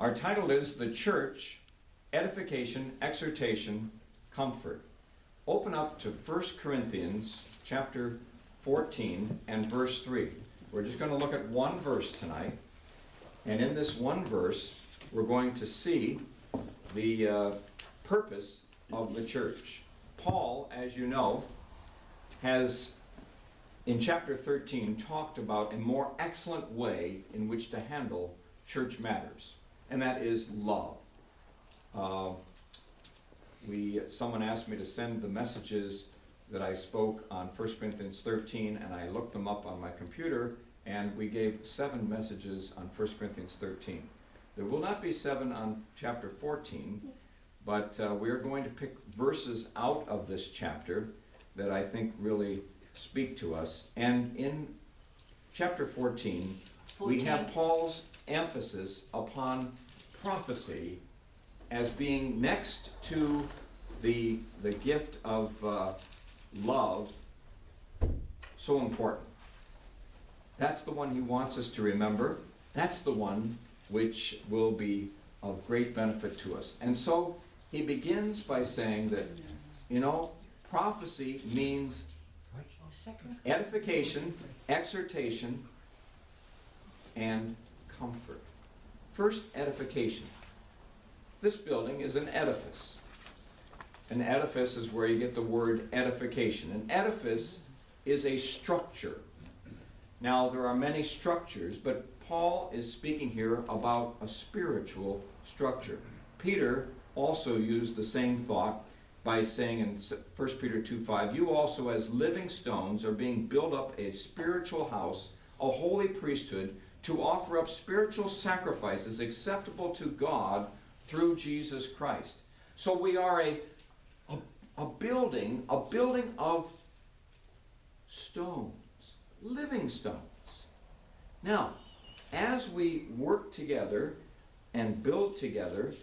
Our title is The Church, Edification, Exhortation, Comfort. Open up to 1 Corinthians chapter 14 and verse 3. We're just going to look at one verse tonight. And in this one verse, we're going to see the purpose of the church. Paul, as you know, has in chapter 13 talked about a more excellent way in which to handle church matters, and that is love. Someone asked me to send the messages that I spoke on 1 Corinthians 13, and I looked them up on my computer, and we gave 7 messages on 1 Corinthians 13. There will not be 7 on chapter 14, but we're going to pick verses out of this chapter that I think really speak to us. And in chapter 14, we have Paul's emphasis upon prophecy as being next to the gift of love so important. That's the one he wants us to remember. That's the one which will be of great benefit to us. And so he begins by saying that, prophecy means edification, exhortation, and comfort. First, edification. This building is an edifice. An edifice is where you get the word edification. An edifice is a structure. Now, there are many structures, but Paul is speaking here about a spiritual structure. Peter also used the same thought by saying in 1 Peter 2:5, "You also as living stones are being built up a spiritual house, a holy priesthood, to offer up spiritual sacrifices acceptable to God through Jesus Christ." So we are a building of stones, living stones. Now, as we work together and build together,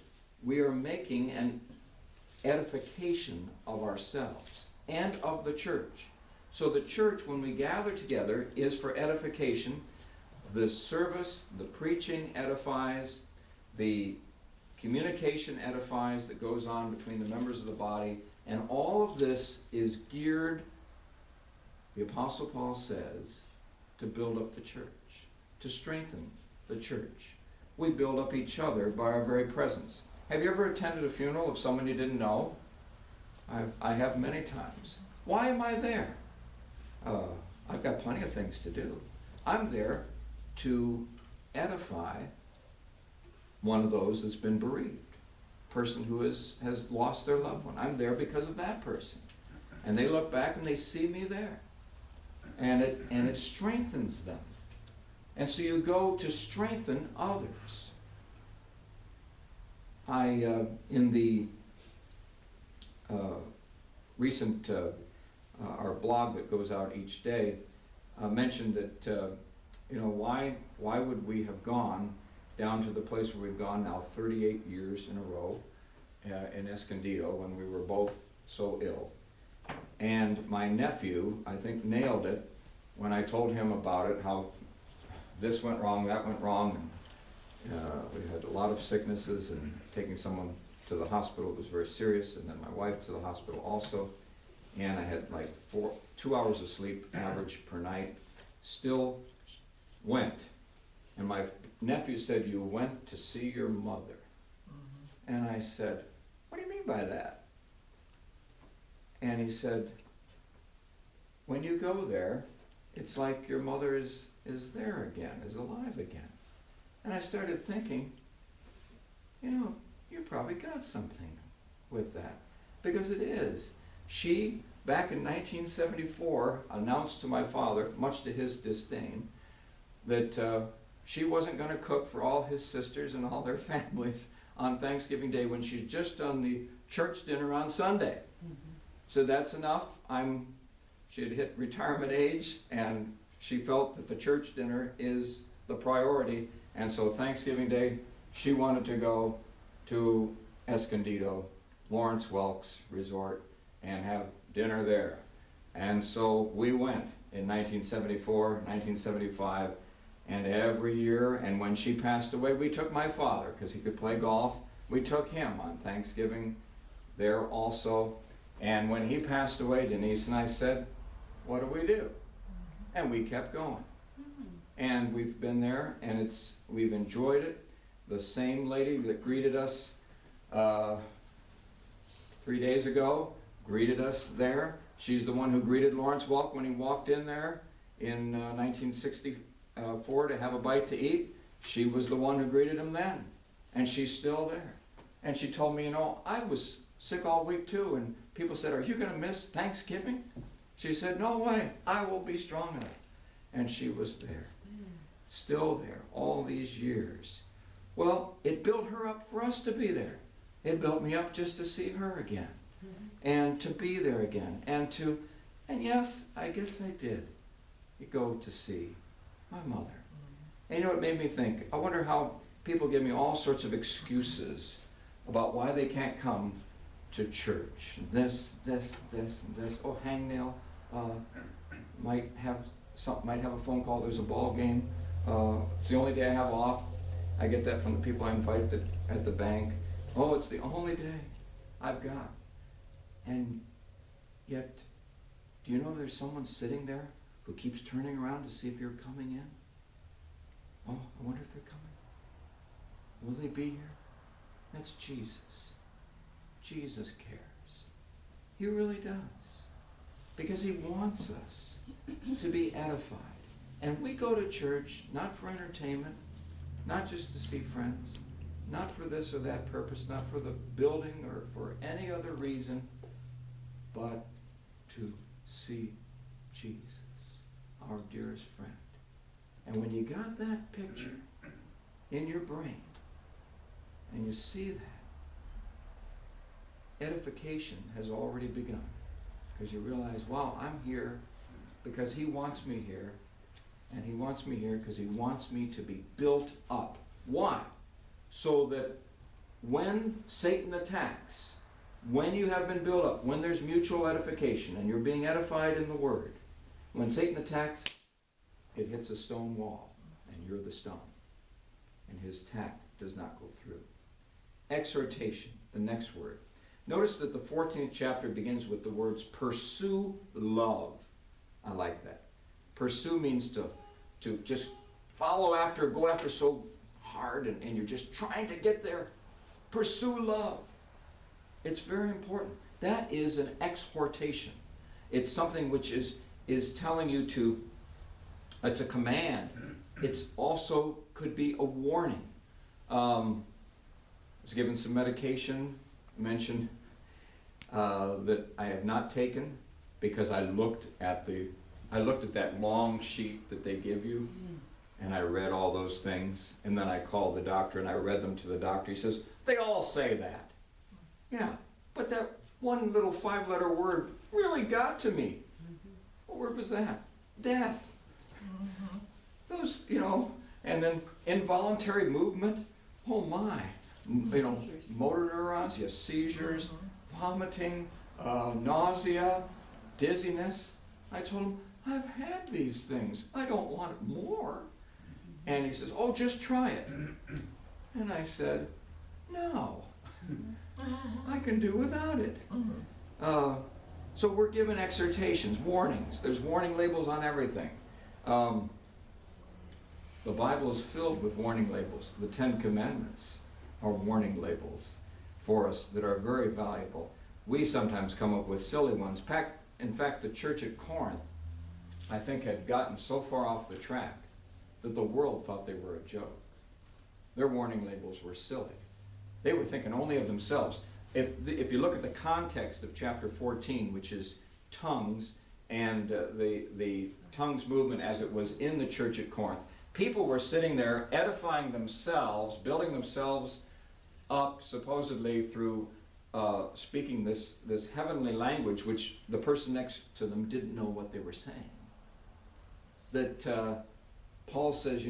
we are making an edification of ourselves and of the church. So the church, when we gather together, is for edification. The service, the preaching edifies, the communication edifies that goes on between the members of the body, and all of this is geared, the Apostle Paul says, to build up the church, to strengthen the church. We build up each other by our very presence. Have you ever attended a funeral of someone you didn't know? I have many times. Why am I there? I've got plenty of things to do. I'm there to edify one of those that's been bereaved, person who has lost their loved one. I'm there because of that person. And they look back and they see me there. And it strengthens them. And so you go to strengthen others. In the recent, our blog that goes out each day, mentioned that, why would we have gone down to the place where we've gone now 38 years in a row in Escondido when we were both so ill. And my nephew, I think, nailed it when I told him about it, how this went wrong, that went wrong. And, we had a lot of sicknesses, and taking someone to the hospital was very serious, and then my wife to the hospital also. And I had like 2 hours of sleep average per night. Still went. And my nephew said, "You went to see your mother." Mm-hmm. And I said, "What do you mean by that?" And he said, "When you go there, it's like your mother is there again, is alive again." And I started thinking, you probably got something with that. Because it is. She, back in 1974, announced to my father, much to his disdain, that she wasn't going to cook for all his sisters and all their families on Thanksgiving Day when she'd just done the church dinner on Sunday. Mm-hmm. So that's enough. She had hit retirement age, and she felt that the church dinner is the priority. And so Thanksgiving Day, she wanted to go to Escondido, Lawrence Welk's resort, and have dinner there. And so we went in 1974, 1975, And every year, and when she passed away, we took my father, because he could play golf. We took him on Thanksgiving there also. And when he passed away, Denise and I said, what do we do? And we kept going. And we've been there, and we've enjoyed it. The same lady that greeted us 3 days ago greeted us there. She's the one who greeted Lawrence Welk when he walked in there in 1964 to have a bite to eat. She was the one who greeted him then, and she's still there. And she told me, I was sick all week too, and people said, are you going to miss Thanksgiving? She said, no way, I will be strong enough. And she was there, still there, all these years. Well, it built her up for us to be there. It built me up just to see her again, and to be there again, and yes, I guess I did go to see my mother. And it made me think, I wonder how people give me all sorts of excuses about why they can't come to church. This, and this. Oh, hangnail might have a phone call. There's a ball game. It's the only day I have off. I get that from the people I invite at the bank. Oh, it's the only day I've got. And yet, do you know there's someone sitting there who keeps turning around to see if you're coming in? Oh, I wonder if they're coming. Will they be here? That's Jesus. Jesus cares. He really does. Because he wants us to be edified. And we go to church not for entertainment, not just to see friends, not for this or that purpose, not for the building or for any other reason, but to see Jesus, our dearest friend. And when you got that picture in your brain, and you see that, edification has already begun. Because you realize, wow, I'm here because he wants me here. And he wants me here because he wants me to be built up. Why? So that when Satan attacks, when you have been built up, when there's mutual edification and you're being edified in the Word, when Satan attacks, it hits a stone wall and you're the stone. And his attack does not go through. Exhortation, the next word. Notice that the 14th chapter begins with the words pursue love. I like that. Pursue means to just follow after, go after so hard, and you're just trying to get there. Pursue love. It's very important. That is an exhortation. It's something which is telling you to, it's a command. It's also could be a warning. I was given some medication, mentioned that I have not taken because I looked at that long sheet that they give you, and I read all those things, and then I called the doctor and I read them to the doctor. He says, they all say that. Yeah, but that one little 5-letter word really got to me. What word was that? Death. Those, and then involuntary movement. Oh my. Motor neurons, yes, seizures, vomiting, nausea, dizziness. I told him, I've had these things. I don't want more. And he says, oh, just try it. And I said, no, I can do without it. So we're given exhortations, warnings. There's warning labels on everything. The Bible is filled with warning labels. The 10 Commandments are warning labels for us that are very valuable. We sometimes come up with silly ones. In fact, the church at Corinth, I think, had gotten so far off the track that the world thought they were a joke. Their warning labels were silly. They were thinking only of themselves. If you look at the context of chapter 14, which is tongues, and the tongues movement as it was in the church at Corinth, people were sitting there edifying themselves, building themselves up supposedly through speaking this heavenly language, which the person next to them didn't know what they were saying. That Paul says,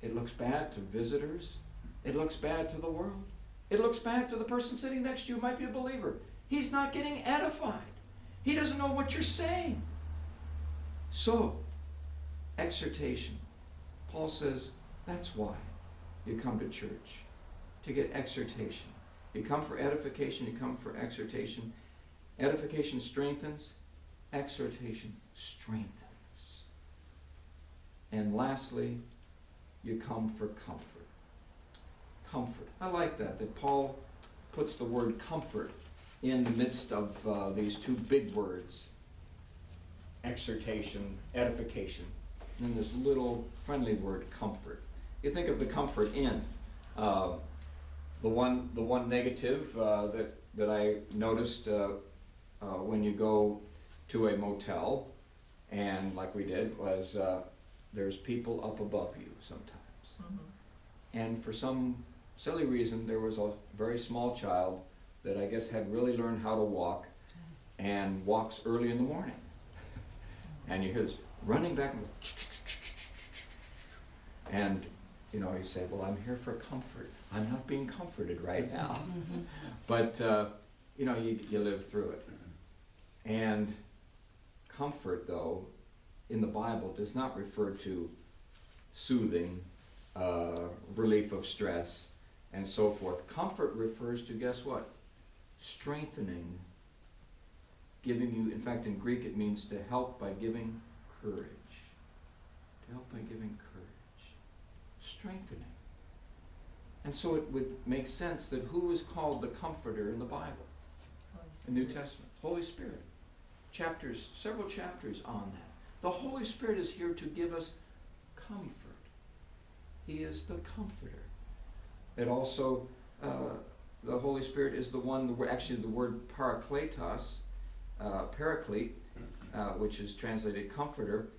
it looks bad to visitors. It looks bad to the world. It looks bad to the person sitting next to you who might be a believer. He's not getting edified. He doesn't know what you're saying. So, exhortation. Paul says that's why you come to church, to get exhortation. You come for edification, you come for exhortation. Edification strengthens, exhortation strengthens. And lastly, you come for comfort. Comfort. I like that Paul puts the word comfort in the midst of these two big words, exhortation, edification, and then this little friendly word, comfort. You think of the comfort in. The one negative that I noticed when you go to a motel, and like we did, was there's people up above you sometimes. Mm-hmm. And for some silly reason, there was a very small child that I guess had really learned how to walk, and walks early in the morning. And you hear this running back and you know, you say, well, I'm here for comfort. I'm not being comforted right now. But, you know, you live through it. And comfort, though, in the Bible does not refer to soothing, relief of stress, and so forth. Comfort refers to, guess what? Strengthening, giving you, in fact, in Greek it means to help by giving courage. To help by giving courage. Strengthening. And so it would make sense that who is called the Comforter in the Bible? The New Testament. Holy Spirit. Chapters, several chapters on that. The Holy Spirit is here to give us comfort. He is the Comforter. It also, the Holy Spirit is the one, actually the word parakletos, paraclete, which is translated comforter,